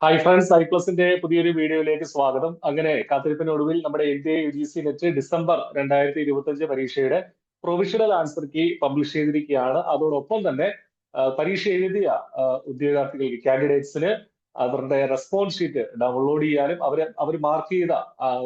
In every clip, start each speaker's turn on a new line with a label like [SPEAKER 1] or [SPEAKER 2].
[SPEAKER 1] Hi friends, ഐപ്ലസിന്റെ പുതിയൊരു വീഡിയോയിലേക്ക് സ്വാഗതം. അങ്ങനെ കാത്തിരിപ്പിനൊടുവിൽ നമ്മുടെ NTA UGC നെറ്റ് ഡിസംബർ 2025 പരീക്ഷയുടെ പ്രൊവിഷണൽ ആൻസർ കീ പബ്ലിഷ് ചെയ്തിരിക്കുകയാണ്. അതോടൊപ്പം തന്നെ പരീക്ഷ എഴുതിയ ഉദ്യോഗാർത്ഥികൾക്ക്, കാൻഡിഡേറ്റ്സിന് അവരുടെ റെസ്പോൺസ് ഷീറ്റ് ഡൗൺലോഡ് ചെയ്യാനും അവർ മാർക്ക് ചെയ്ത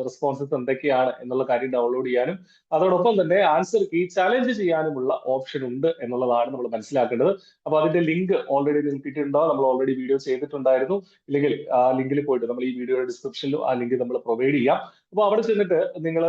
[SPEAKER 1] റെസ്പോൺസസ് എന്തൊക്കെയാണ് എന്നുള്ള കാര്യം ഡൗൺലോഡ് ചെയ്യാനും അതോടൊപ്പം തന്നെ ആൻസർ കീ ചലഞ്ച് ചെയ്യാനുമുള്ള ഓപ്ഷൻ ഉണ്ട് എന്നുള്ളതാണ് നമ്മൾ മനസ്സിലാക്കേണ്ടത്. അപ്പൊ അതിന്റെ ലിങ്ക് ഓൾറെഡി നൽകിയിട്ടുണ്ടോ? നമ്മൾ ഓൾറെഡി വീഡിയോ ചെയ്തിട്ടുണ്ടായിരുന്നു. ഇല്ലെങ്കിൽ ആ ലിങ്കിൽ പോയിട്ട് നമ്മൾ ഈ വീഡിയോയുടെ ഡിസ്ക്രിപ്ഷനിലും ആ ലിങ്ക് നമ്മൾ പ്രൊവൈഡ് ചെയ്യാം. അപ്പൊ അവിടെ ചെന്നിട്ട് നിങ്ങൾ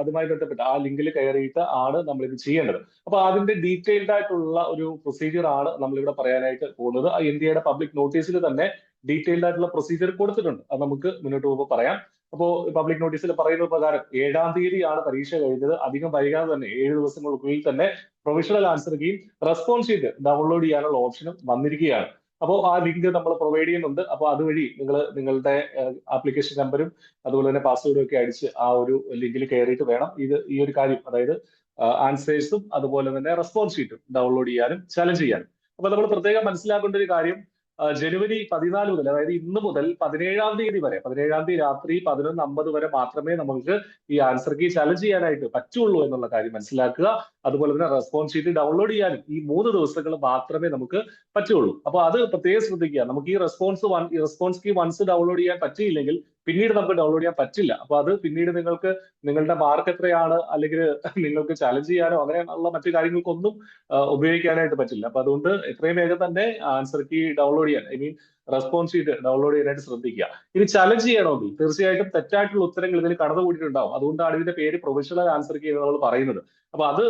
[SPEAKER 1] അതുമായി ബന്ധപ്പെട്ട് ആ ലിങ്കിൽ കയറിയിട്ട് ആണ് നമ്മൾ ഇത് ചെയ്യേണ്ടത്. അപ്പൊ അതിന്റെ ഡീറ്റെയിൽഡ് ആയിട്ടുള്ള ഒരു പ്രൊസീജിയർ ആണ് നമ്മളിവിടെ പറയാനായിട്ട് പോകുന്നത്. NTA പബ്ലിക് നോട്ടീസിൽ തന്നെ ഡീറ്റെയിൽഡ് ആയിട്ടുള്ള പ്രൊസീജിയർ കൊടുത്തിട്ടുണ്ട്. അത് നമുക്ക് മുന്നോട്ട് പോകുമ്പോൾ പറയാം. അപ്പോ പബ്ലിക് നോട്ടീസിൽ പറയുന്ന പ്രകാരം 7-ാം തീയതിയാണ് പരീക്ഷ കഴിഞ്ഞത്. അധികം വൈകാതെ തന്നെ 7 ദിവസങ്ങൾക്കുള്ളിൽ തന്നെ പ്രൊവിഷണൽ ആൻസർ കീയും റെസ്പോൺസ് ഷീറ്റ് ഡൗൺലോഡ് ചെയ്യാനുള്ള ഓപ്ഷനും വന്നിരിക്കുകയാണ്. അപ്പോൾ ആ ലിങ്ക് നമ്മൾ പ്രൊവൈഡ് ചെയ്യുന്നുണ്ട്. അപ്പോൾ അതുവഴി നിങ്ങൾ നിങ്ങളുടെ ആപ്ലിക്കേഷൻ നമ്പറും അതുപോലെ തന്നെ പാസ്വേഡും ഒക്കെ അടിച്ച് ആ ഒരു ലിങ്കിൽ കയറിയിട്ട് വേണം ഈ ഒരു കാര്യം, അതായത് ആൻസേഴ്സും അതുപോലെ തന്നെ റെസ്പോൺസ് ഷീറ്റും ഡൗൺലോഡ് ചെയ്യാനും ചലഞ്ച് ചെയ്യാനും. അപ്പൊ നമ്മൾ പ്രത്യേകം മനസ്സിലാക്കേണ്ട ഒരു കാര്യം, ജനുവരി 14 മുതൽ, അതായത് ഇന്ന് മുതൽ 17-ാം തീയതി വരെ, 17-ാം തീയതി രാത്രി 11:50 വരെ മാത്രമേ നമുക്ക് ഈ ആൻസർ കീ ചലഞ്ച് ചെയ്യാനായിട്ട് പറ്റുള്ളൂ എന്നുള്ള കാര്യം മനസ്സിലാക്കുക. അതുപോലെ തന്നെ റെസ്പോൺസ് ഷീറ്റ് ഡൗൺലോഡ് ചെയ്യാനും ഈ 3 ദിവസങ്ങൾ മാത്രമേ നമുക്ക് പറ്റുള്ളൂ. അപ്പൊ അത് പ്രത്യേകം ശ്രദ്ധിക്കുക. നമുക്ക് ഈ റെസ്പോൺസ് കീ വൺസ് ഡൗൺലോഡ് ചെയ്യാൻ പറ്റിയില്ലെങ്കിൽ പിന്നീട് നമുക്ക് ഡൗൺലോഡ് ചെയ്യാൻ പറ്റില്ല. അപ്പൊ അത് പിന്നീട് നിങ്ങൾക്ക് നിങ്ങളുടെ മാർക്ക് എത്രയാണ്, അല്ലെങ്കിൽ നിങ്ങൾക്ക് ചലഞ്ച് ചെയ്യാനോ അങ്ങനെയുള്ള മറ്റു കാര്യങ്ങൾക്കൊന്നും ഉപയോഗിക്കാനായിട്ട് പറ്റില്ല. അപ്പൊ അതുകൊണ്ട് എത്രയും വേഗം തന്നെ ആൻസർ കീ ഡൗൺലോഡ് ചെയ്യാൻ, I mean response sheet download ചെയ്യാനായിട്ട് ശ്രദ്ധിക്കുക. ഇനി ചലഞ്ച് ചെയ്യണമെങ്കിൽ തീർച്ചയായിട്ടും തെറ്റായിട്ടുള്ള ഉത്തരങ്ങൾ ഇതിൽ കടന്നുകൂടിയിട്ടുണ്ടാവും. അതുകൊണ്ടാണ് ഇതിന്റെ പേര് പ്രൊവിഷണൽ ആൻസർ കീ എന്ന് നമ്മൾ പറയുന്നത്. അപ്പൊ അത്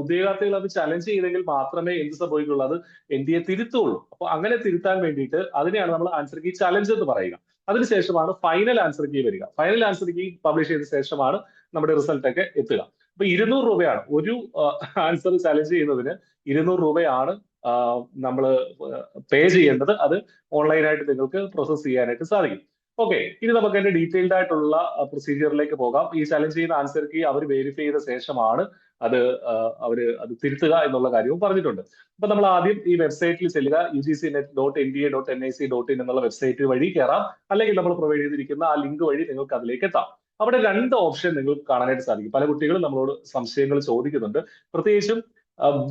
[SPEAKER 1] ഉദ്യോഗാർത്ഥികൾ അത് ചലഞ്ച് ചെയ്തെങ്കിൽ മാത്രമേ എന്ത് സംഭവിക്കുള്ളൂ, അത് NTA തിരുത്തുള്ളൂ. അപ്പൊ അങ്ങനെ തിരുത്താൻ വേണ്ടിയിട്ട് അതിനെയാണ് നമ്മൾ ആൻസർ കീ ചലഞ്ച് എന്ന് പറയുക. അതിനുശേഷമാണ് ഫൈനൽ ആൻസർ കീ വരിക. ഫൈനൽ ആൻസർ കീ പബ്ലിഷ് ചെയ്ത ശേഷമാണ് നമ്മുടെ റിസൾട്ട് ഒക്കെ എത്തുക. അപ്പൊ 200 രൂപയാണ് ഒരു ആൻസർ ചലഞ്ച് ചെയ്യുന്നതിന് 200 രൂപയാണ് നമ്മൾ പേ ചെയ്യേണ്ടത്. അത് ഓൺലൈനായിട്ട് നിങ്ങൾക്ക് പ്രോസസ് ചെയ്യാനായിട്ട് സാധിക്കും. ഓക്കെ, ഇനി നമുക്ക് അതിന്റെ ഡീറ്റെയിൽഡ് ആയിട്ടുള്ള പ്രൊസീജിയറിലേക്ക് പോകാം. ഈ ചലഞ്ച് ചെയ്യുന്ന ആൻസർ കീ അവർ വെരിഫൈ ചെയ്ത ശേഷമാണ് അത് അത് തിരുത്തുക എന്നുള്ള കാര്യവും പറഞ്ഞിട്ടുണ്ട്. അപ്പൊ നമ്മൾ ആദ്യം ഈ വെബ്സൈറ്റിൽ ചെല്ലുക. ugcnet.nta.nic.in എന്നുള്ള വെബ്സൈറ്റ് വഴി കയറാം, അല്ലെങ്കിൽ നമ്മൾ പ്രൊവൈഡ് ചെയ്തിരിക്കുന്ന ആ ലിങ്ക് വഴി നിങ്ങൾക്ക് അതിലേക്ക് എത്താം. അവിടെ 2 ഓപ്ഷൻ നിങ്ങൾക്ക് കാണാനായിട്ട് സാധിക്കും. പല കുട്ടികളും നമ്മളോട് സംശയങ്ങൾ ചോദിക്കുന്നുണ്ട്. പ്രത്യേകിച്ചും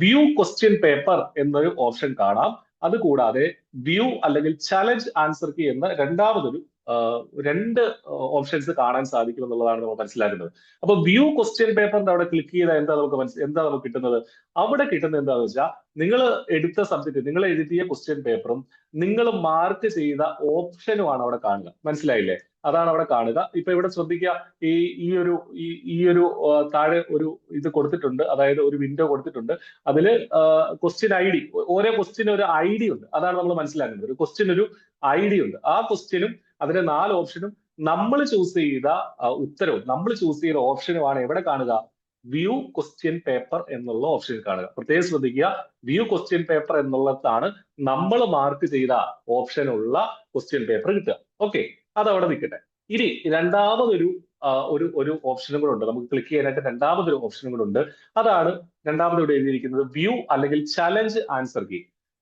[SPEAKER 1] വ്യൂ ക്വസ്റ്റ്യൻ പേപ്പർ എന്നൊരു ഓപ്ഷൻ കാണാം. അതുകൂടാതെ വ്യൂ അല്ലെങ്കിൽ ചലഞ്ച് ആൻസർ കീ എന്ന രണ്ടാമതൊരു 2 ഓപ്ഷൻസ് കാണാൻ സാധിക്കും എന്നുള്ളതാണ് നമ്മൾ മനസ്സിലാക്കുന്നത്. അപ്പൊ വ്യൂ ക്വസ്റ്റ്യൻ പേപ്പറിന്റെ അവിടെ ക്ലിക്ക് ചെയ്താൽ എന്താ നമുക്ക് കിട്ടുന്നത്? അവിടെ കിട്ടുന്നത് എന്താണെന്ന് വെച്ചാൽ, നിങ്ങൾ എടുത്ത സബ്ജക്ട്, നിങ്ങൾ എഴുതിയ ക്വസ്റ്റ്യൻ പേപ്പറും നിങ്ങൾ മാർക്ക് ചെയ്ത ഓപ്ഷനുമാണ് അവിടെ കാണുക. മനസ്സിലായില്ലേ? അതാണ് അവിടെ കാണുക. ഇപ്പൊ ഇവിടെ ശ്രദ്ധിക്കുക, ഈ ഒരു താഴെ ഒരു ഇത് കൊടുത്തിട്ടുണ്ട്, അതായത് ഒരു വിൻഡോ കൊടുത്തിട്ടുണ്ട്. അതില് ക്വസ്റ്റ്യൻ ID, ഓരോ ക്വസ്റ്റ്യന് ഒരു ID ഉണ്ട്. അതാണ് നമ്മൾ മനസ്സിലാക്കുന്നത്. ഒരു ക്വസ്റ്റ്യൻ ഒരു ID ഉണ്ട്. ആ ക്വസ്റ്റ്യനും അതിന്റെ 4 ഓപ്ഷനും നമ്മൾ ചൂസ് ചെയ്ത ഉത്തരവും നമ്മൾ ചൂസ് ചെയ്ത ഓപ്ഷനുമാണ് എവിടെ കാണുക? വ്യൂ ക്വസ്റ്റ്യൻ പേപ്പർ എന്നുള്ള ഓപ്ഷൻ കാണുക. പ്രത്യേകം ശ്രദ്ധിക്കുക, വ്യൂ ക്വസ്റ്റ്യൻ പേപ്പർ എന്നുള്ളതാണ് നമ്മൾ മാർക്ക് ചെയ്ത ഓപ്ഷനുള്ള ക്വസ്റ്റ്യൻ പേപ്പർ കിട്ടുക. ഓക്കെ, അതവിടെ നിൽക്കട്ടെ. ഇനി രണ്ടാമതൊരു ഒരു ഓപ്ഷനും കൂടെ ഉണ്ട്. നമുക്ക് ക്ലിക്ക് ചെയ്യാനായിട്ട് രണ്ടാമതൊരു ഓപ്ഷനും കൂടെ ഉണ്ട്. അതാണ് രണ്ടാമത് ഇവിടെ എഴുതിയിരിക്കുന്നത് വ്യൂ അല്ലെങ്കിൽ ചലഞ്ച് ആൻസർ കീ.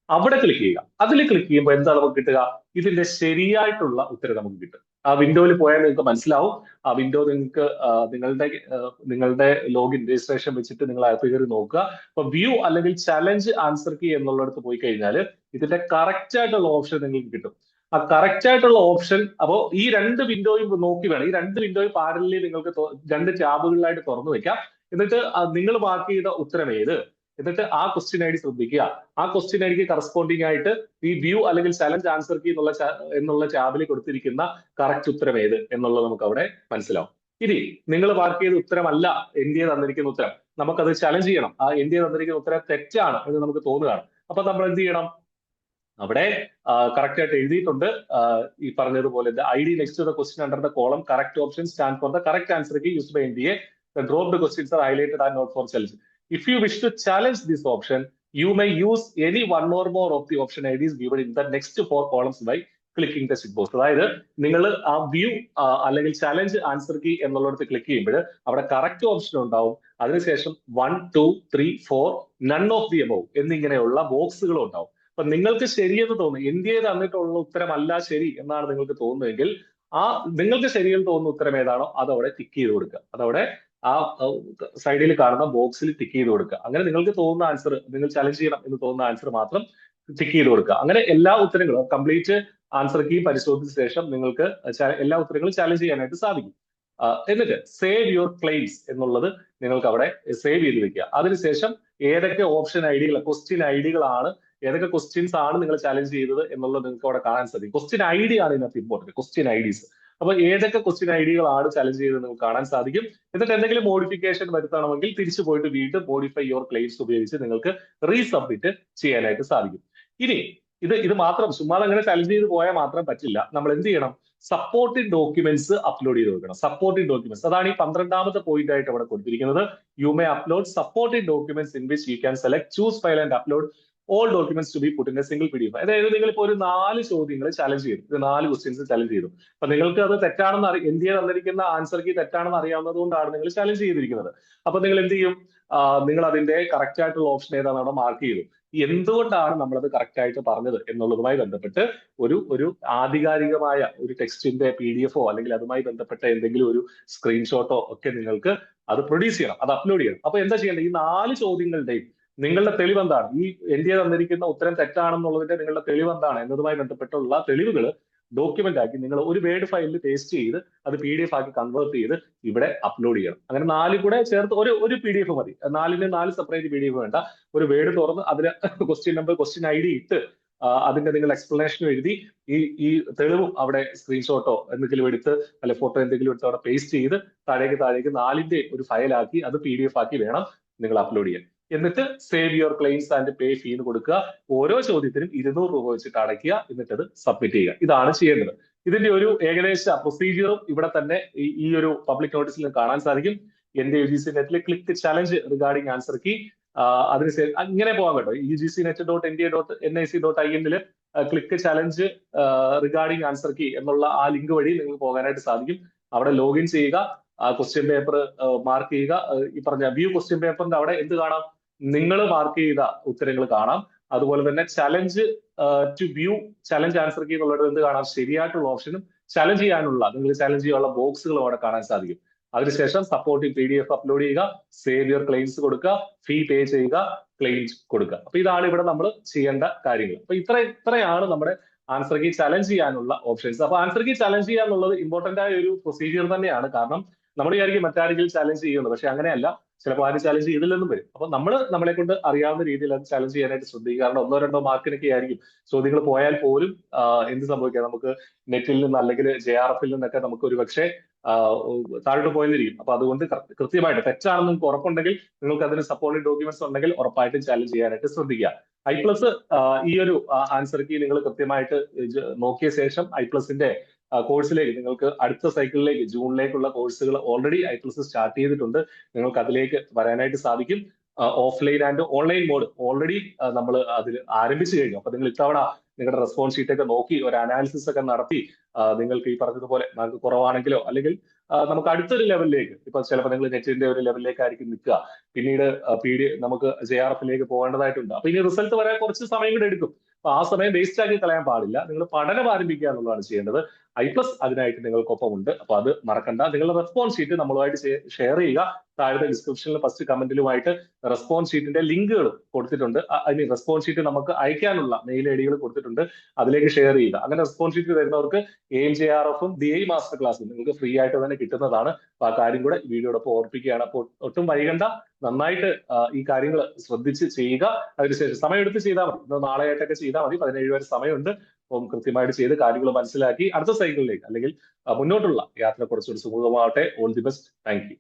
[SPEAKER 1] അവിടെ ക്ലിക്ക് ചെയ്യുക. അതിൽ ക്ലിക്ക് ചെയ്യുമ്പോൾ എന്താണ് നമുക്ക് കിട്ടുക? ഇതിന്റെ ശരിയായിട്ടുള്ള ഉത്തരം നമുക്ക് കിട്ടും. ആ വിൻഡോയിൽ പോയാൽ നിങ്ങൾക്ക് മനസ്സിലാവും. ആ വിൻഡോ നിങ്ങൾക്ക് നിങ്ങളുടെ ലോഗിൻ രജിസ്ട്രേഷൻ വെച്ചിട്ട് നിങ്ങൾ അകത്ത് കയറി നോക്കുക. അപ്പൊ വ്യൂ അല്ലെങ്കിൽ ചലഞ്ച് ആൻസർ കീ എന്നുള്ളിടത്ത് പോയി കഴിഞ്ഞാൽ ഇതിന്റെ കറക്റ്റ് ആയിട്ടുള്ള ഓപ്ഷൻ നിങ്ങൾക്ക് കിട്ടും. ആ കറക്റ്റ് ആയിട്ടുള്ള ഓപ്ഷൻ, അപ്പോ ഈ 2 വിൻഡോയും നോക്കി വേണം, ഈ 2 വിൻഡോയും പാരലി നിങ്ങൾക്ക് 2 ടാബുകളിലായിട്ട് തുറന്നു വെക്കാം. എന്നിട്ട് നിങ്ങൾ മാർക്ക് ചെയ്ത ഉത്തരം ഏത്, എന്നിട്ട് ആ ക്വസ്റ്റ്യൻ ID ശ്രദ്ധിക്കുക. ആ ക്വസ്റ്റ്യൻ ഐഡിക്ക് കറസ്പോണ്ടിങ് ആയിട്ട് ഈ വ്യൂ അല്ലെങ്കിൽ ചലഞ്ച് ആൻസർ കീ എന്നുള്ള ടാബിൽ കൊടുത്തിരിക്കുന്ന കറക്റ്റ് ഉത്തരം ഏത് എന്നുള്ളത് നമുക്ക് അവിടെ മനസ്സിലാവും. ഇനി നിങ്ങൾ മാർക്ക് ചെയ്ത ഉത്തരമല്ല NTA തന്നിരിക്കുന്ന ഉത്തരം, നമുക്കത് ചലഞ്ച് ചെയ്യണം. ആ NTA തന്നിരിക്കുന്ന ഉത്തരം തെറ്റാണ് എന്ന് നമുക്ക് തോന്നുകയാണ്. അപ്പൊ നമ്മൾ എന്ത് ചെയ്യണം? അവിടെ കറക്റ്റ് ആയിട്ട് എഴുതിയിട്ടുണ്ട്. ഈ പറഞ്ഞതുപോലെ ID next to the question under the column correct option stand for the correct answer key used by NTA. The dropped questions are highlighted and not for challenge. If you wish to challenge this option, you may use any one or more of the option IDs given in the next 4 columns by clicking the tick box. അതായത് നിങ്ങൾ ആ view അല്ലെങ്കിൽ challenge answer key എന്നുള്ളിടത്ത് click ചെയ്യുമ്പോൾ അവിടെ correct option ഉണ്ടാവും. അതിനുശേഷം 1, 2, 3, 4 none of the above എന്നിങ്ങനെയുള്ള ബോക്സുകളും ഉണ്ടാവും. അപ്പൊ നിങ്ങൾക്ക് ശരിയെന്ന് തോന്നുന്നു, ഇന്ത്യയെ തന്നിട്ടുള്ള ഉത്തരമല്ല ശരി എന്നാണ് നിങ്ങൾക്ക് തോന്നുന്നതെങ്കിൽ ആ നിങ്ങൾക്ക് ശരിയെന്ന് തോന്നുന്ന ഉത്തരം ഏതാണോ അതവിടെ ടിക്ക് ചെയ്ത് കൊടുക്കുക. അതവിടെ ആ സൈഡിൽ കാണുന്ന ബോക്സിൽ ടിക്ക് ചെയ്ത് കൊടുക്കുക. അങ്ങനെ നിങ്ങൾക്ക് തോന്നുന്ന ആൻസർ, നിങ്ങൾ ചലഞ്ച് ചെയ്യണം എന്ന് തോന്നുന്ന ആൻസർ മാത്രം ടിക്ക് ചെയ്ത് കൊടുക്കുക. അങ്ങനെ എല്ലാ ഉത്തരങ്ങളും കംപ്ലീറ്റ് ആൻസർ കീ പരിശോധിച്ച ശേഷം നിങ്ങൾക്ക് എല്ലാ ഉത്തരങ്ങളും ചലഞ്ച് ചെയ്യാനായിട്ട് സാധിക്കും. എന്നിട്ട് സേവ് യുവർ ക്ലെയിംസ് എന്നുള്ളത് നിങ്ങൾക്ക് അവിടെ സേവ് ചെയ്ത് വെക്കുക. അതിനുശേഷം ഏതൊക്കെ ഓപ്ഷൻ ഐഡികൾ, ക്വസ്റ്റ്യൻ ഐഡികളാണ്, ഏതൊക്കെ ക്വസ്റ്റ്യൻസ് ആണ് നിങ്ങൾ ചലഞ്ച് ചെയ്തത് എന്നുള്ളത് നിങ്ങൾക്ക് അവിടെ കാണാൻ സാധിക്കും. ക്വസ്റ്റ്യൻ ഐ ഡി ആണ് ഇതിനകത്ത് ഇമ്പോർട്ടന്റ്, ക്വസ്റ്റ്യൻ ഐഡീസ്. അപ്പൊ ഏതൊക്കെ ക്വസ്റ്റ്യൻ ഐഡികളാണ് ചലഞ്ച് ചെയ്തത് നിങ്ങൾക്ക് കാണാൻ സാധിക്കും. എന്നിട്ട് എന്തെങ്കിലും മോഡിഫിക്കേഷൻ വരുത്തണമെങ്കിൽ തിരിച്ചു പോയിട്ട് വീണ്ടും മോഡിഫൈ യുവർ ക്ലെയിംസ് ഉപയോഗിച്ച് നിങ്ങൾക്ക് റീസബ്മിറ്റ് ചെയ്യാനായിട്ട് സാധിക്കും. ഇനി ഇത് മാത്രം ചുമ്മാതെ അങ്ങനെ ചലഞ്ച് ചെയ്ത് പോയാൽ മാത്രം പറ്റില്ല. നമ്മൾ എന്ത് ചെയ്യണം? സപ്പോർട്ടിംഗ് ഡോക്യുമെന്റ്സ് അപ്ലോഡ് ചെയ്ത് വെക്കണം. സപ്പോർട്ടിംഗ് ഡോക്യുമെന്റ്സ്, അതാണ് ഈ 12ാമത്തെ പോയിന്റ് ആയിട്ട് അവിടെ കൊടുത്തിരിക്കുന്നത്. You may upload supporting documents in which you can select choose file and upload all documents to be put in a single PDF. അതായത് നിങ്ങൾ ഇപ്പോൾ ഒരു 4 ചോദ്യങ്ങൾ ചലഞ്ച് ചെയ്തു, ഇത് 4 ക്വസ്റ്റ്യൻസ് ചലഞ്ച് ചെയ്തു. അപ്പൊ നിങ്ങൾക്ക് അത് തെറ്റാണെന്ന് ഇന്ത്യ തന്നിരിക്കുന്ന ആൻസർ കീ തെറ്റാണെന്ന് അറിയാവുന്നത് കൊണ്ടാണ് നിങ്ങൾ ചലഞ്ച് ചെയ്തിരിക്കുന്നത്. അപ്പൊ നിങ്ങൾ എന്ത് ചെയ്യും? നിങ്ങൾ അതിന്റെ കറക്റ്റ് ആയിട്ടുള്ള ഓപ്ഷൻ ഏതാണ് അവിടെ മാർക്ക് ചെയ്തു. എന്തുകൊണ്ടാണ് നമ്മളത് കറക്റ്റ് ആയിട്ട് പറഞ്ഞത് എന്നുള്ളതുമായി ബന്ധപ്പെട്ട് ഒരു ആധികാരികമായ ഒരു ടെക്സ്റ്റിന്റെ PDF അല്ലെങ്കിൽ അതുമായി ബന്ധപ്പെട്ട എന്തെങ്കിലും ഒരു സ്ക്രീൻഷോട്ടോ ഒക്കെ നിങ്ങൾക്ക് അത് പ്രൊഡ്യൂസ് ചെയ്യണം, അത് അപ്ലോഡ് ചെയ്യണം. അപ്പൊ എന്താ ചെയ്യേണ്ടത്? ഈ 4 ചോദ്യങ്ങളുടെയും നിങ്ങളുടെ തെളിവ് എന്താണ്, ഈ ഇന്ത്യ തന്നിരിക്കുന്ന ഉത്തരം തെറ്റാണെന്നുള്ളതിന്റെ നിങ്ങളുടെ തെളിവ് എന്താണ് എന്നതുമായി ബന്ധപ്പെട്ടുള്ള തെളിവുകൾ ഡോക്യുമെന്റ് ആക്കി നിങ്ങൾ ഒരു വേർഡ് ഫയലിൽ പേസ്റ്റ് ചെയ്ത് അത് PDF ആക്കി കൺവേർട്ട് ചെയ്ത് ഇവിടെ അപ്ലോഡ് ചെയ്യണം. അങ്ങനെ 4 കൂടെ ചേർത്ത് ഒരു PDF മതി. 4 സെപ്പറേറ്റ് PDF വേണ്ട. ഒരു വേർഡ് തുറന്ന് അതിന് ക്വസ്റ്റ്യൻ നമ്പർ, ക്വസ്റ്റ്യൻ ID ഇട്ട് അതിന്റെ നിങ്ങൾ എക്സ്പ്ലനേഷൻ എഴുതി ഈ തെളിവും അവിടെ സ്ക്രീൻഷോട്ടോ എന്തെങ്കിലും എടുത്ത് അല്ലെ ഫോട്ടോ എന്തെങ്കിലും എടുത്ത് അവിടെ പേസ്റ്റ് ചെയ്ത് താഴേക്ക് 4ന്റെ ഒരു ഫയലാക്കി അത് PDF ആക്കി വേണം നിങ്ങൾ അപ്ലോഡ് ചെയ്യാൻ. എന്നിട്ട് save your claims and pay fee എന്ന് കൊടുക്കുക. ഓരോ ചോദ്യത്തിനും 200 രൂപ വെച്ചിട്ട് അടയ്ക്കുക. എന്നിട്ട് അത് സബ്മിറ്റ് ചെയ്യുക. ഇതാണ് ചെയ്യേണ്ടത്. ഇതിന്റെ ഒരു ഏകദേശ പ്രൊസീജിയറും ഇവിടെ തന്നെ ഈ ഒരു പബ്ലിക് നോട്ടീസിൽ കാണാൻ സാധിക്കും. NDA-UGC നെറ്റിൽ click challenge regarding answer key, അതിനുശേഷം അങ്ങനെ പോകാൻ കേട്ടോ. UGCnet.India.nic.in click challenge regarding answer key എന്നുള്ള ആ ലിങ്ക് വഴി നിങ്ങൾക്ക് പോകാനായിട്ട് സാധിക്കും. അവിടെ ലോഗിൻ ചെയ്യുക, ക്വസ്റ്റ്യൻ പേപ്പർ മാർക്ക് ചെയ്യുക. ഈ പറഞ്ഞ വ്യൂ ക്വസ്റ്റ്യൻ പേപ്പറിന്റെ അവിടെ എന്ത് കാണാം? നിങ്ങൾ മാർക്ക് ചെയ്ത ഉത്തരങ്ങൾ കാണാം. അതുപോലെ തന്നെ challenge to view challenge answer key എന്നുള്ളത് എന്ത് കാണാം? ശരിയായിട്ടുള്ള ഓപ്ഷനും ചലഞ്ച് ചെയ്യാനുള്ള, നിങ്ങൾ ചലഞ്ച് ചെയ്യാനുള്ള ബോക്സുകളും അവിടെ കാണാൻ സാധിക്കും. അതിനുശേഷം സപ്പോർട്ടിംഗ് PDF അപ്ലോഡ് ചെയ്യുക, സേവ് യുവർ ക്ലെയിംസ് കൊടുക്കുക, ഫീ പേ ചെയ്യുക, ക്ലെയിംസ് കൊടുക്കുക. അപ്പൊ ഇതാണ് ഇവിടെ നമ്മൾ ചെയ്യേണ്ട കാര്യങ്ങൾ. അപ്പൊ ഇത്രയാണ് നമ്മുടെ ആൻസർ കീ ചലഞ്ച് ചെയ്യാനുള്ള ഓപ്ഷൻസ്. അപ്പൊ ആൻസർ കീ ചലഞ്ച് ചെയ്യാന്നുള്ളത് ഇമ്പോർട്ടന്റ് ആയ ഒരു പ്രൊസീജിയർ തന്നെയാണ്. കാരണം നമ്മൾ വിചാരിക്കും മറ്റാരെങ്കിലും ചലഞ്ച് ചെയ്യുന്നത്, പക്ഷെ അങ്ങനെയല്ല. ചിലപ്പോൾ ആരും ചലഞ്ച് ചെയ്തില്ലെന്നും വരും. അപ്പൊ നമ്മളെ കൊണ്ട് അറിയാവുന്ന രീതിയിൽ അത് ചലഞ്ച് ചെയ്യാനായിട്ട് ശ്രദ്ധിക്കുക. കാരണം 1-2 മാർക്കിനൊക്കെ ആയിരിക്കും ചോദ്യങ്ങൾ പോയാൽ പോലും എന്ത് സംഭവിക്കാം? നമുക്ക് നെറ്റിൽ നിന്ന് അല്ലെങ്കിൽ JRF-ൽ നിന്നൊക്കെ നമുക്ക് ഒരു പക്ഷേ താഴോട്ട് പോയിരിക്കും. അപ്പൊ അതുകൊണ്ട് കൃത്യമായിട്ട് തെറ്റാണെന്ന് നിങ്ങൾക്ക് ഉറപ്പുണ്ടെങ്കിൽ, നിങ്ങൾക്ക് അതിന് സപ്പോർട്ടിംഗ് ഡോക്യുമെന്റ്സ് ഉണ്ടെങ്കിൽ ഉറപ്പായിട്ടും ചാലഞ്ച് ചെയ്യാനായിട്ട് ശ്രദ്ധിക്കുക. I+ ഈ ഒരു ആൻസർ കീ നിങ്ങൾ കൃത്യമായിട്ട് നോക്കിയ ശേഷം I+ന്റെ കോഴ്സിലേക്ക്, നിങ്ങൾക്ക് അടുത്ത സൈക്കിളിലേക്ക്, ജൂണിലേക്കുള്ള കോഴ്സുകൾ ഓൾറെഡി I+ സ്റ്റാർട്ട് ചെയ്തിട്ടുണ്ട്. നിങ്ങൾക്ക് അതിലേക്ക് വരാനായിട്ട് സാധിക്കും. Offline and online mode already നമ്മൾ അതിൽ ആരംഭിച്ചു കഴിഞ്ഞു. അപ്പൊ നിങ്ങൾ ഇത്തവണ നിങ്ങളുടെ റെസ്പോൺസ് ഷീറ്റ് ഒക്കെ നോക്കി ഒരു അനാലിസിസ് ഒക്കെ നടത്തി നിങ്ങൾക്ക് ഈ പറഞ്ഞതുപോലെ മാർക്ക് കുറവാണെങ്കിലോ അല്ലെങ്കിൽ നമുക്ക് അടുത്തൊരു ലെവലിലേക്ക്, ഇപ്പൊ ചിലപ്പോൾ നിങ്ങൾ നെറ്റിന്റെ ഒരു ലെവലിലേക്കായിരിക്കും നിൽക്കുക, പിന്നീട് നമുക്ക് JRF-ലേക്ക് പോകേണ്ടതായിട്ടുണ്ട്. അപ്പൊ ഇനി റിസൾട്ട് വരാൻ കുറച്ച് സമയം കൂടെ എടുക്കും. അപ്പൊ ആ സമയം വേസ്റ്റ് ആക്കി കളയാൻ പാടില്ല. നിങ്ങൾ പഠനം ആരംഭിക്കുക എന്നുള്ളതാണ് ചെയ്യേണ്ടത്. I+ അതിനായിട്ട് നിങ്ങൾക്കൊപ്പം ഉണ്ട്. അപ്പൊ അത് മറക്കണ്ട. നിങ്ങളുടെ റെസ്പോൺസ് ഷീറ്റ് നമ്മളുമായിട്ട് ഷെയർ ചെയ്യുക. താഴത്തെ ഡിസ്ക്രിപ്ഷനിൽ ഫസ്റ്റ് കമന്റിലുമായിട്ട് റെസ്പോൺസ് ഷീറ്റിന്റെ ലിങ്കുകൾ കൊടുത്തിട്ടുണ്ട്. അതിന് റെസ്പോൺസ് ഷീറ്റ് നമുക്ക് അയക്കാനുള്ള മെയിൽ ഐഡികൾ കൊടുത്തിട്ടുണ്ട്. അതിലേക്ക് ഷെയർ ചെയ്യുക. അങ്ങനെ റെസ്പോൺസ് ഷീറ്റ് വരുന്നവർക്ക് AIM-JRF-ഉം DI മാസ്റ്റർ ക്ലാസ്സും നിങ്ങൾക്ക് ഫ്രീ ആയിട്ട് തന്നെ കിട്ടുന്നതാണ്. അപ്പൊ ആ കാര്യം കൂടെ വീഡിയോടൊപ്പം ഓർപ്പിക്കുകയാണ്. അപ്പോൾ ഒട്ടും വൈകണ്ട, നന്നായിട്ട് ഈ കാര്യങ്ങൾ ശ്രദ്ധിച്ച് ചെയ്യുക. അതിനുശേഷം സമയമെടുത്ത് ചെയ്താൽ മതി. ഇന്ന് നാളെയായിട്ടൊക്കെ ചെയ്താൽ മതി. 17 വരെ സമയമുണ്ട്. അപ്പം കൃത്യമായിട്ട് ചെയ്ത് കാര്യങ്ങൾ മനസ്സിലാക്കി അടുത്ത സൈക്കിളിലേക്ക് അല്ലെങ്കിൽ മുന്നോട്ടുള്ള യാത്ര കുറച്ചുകൂടി സുഗമമാവട്ടെ. All the best. Thank U.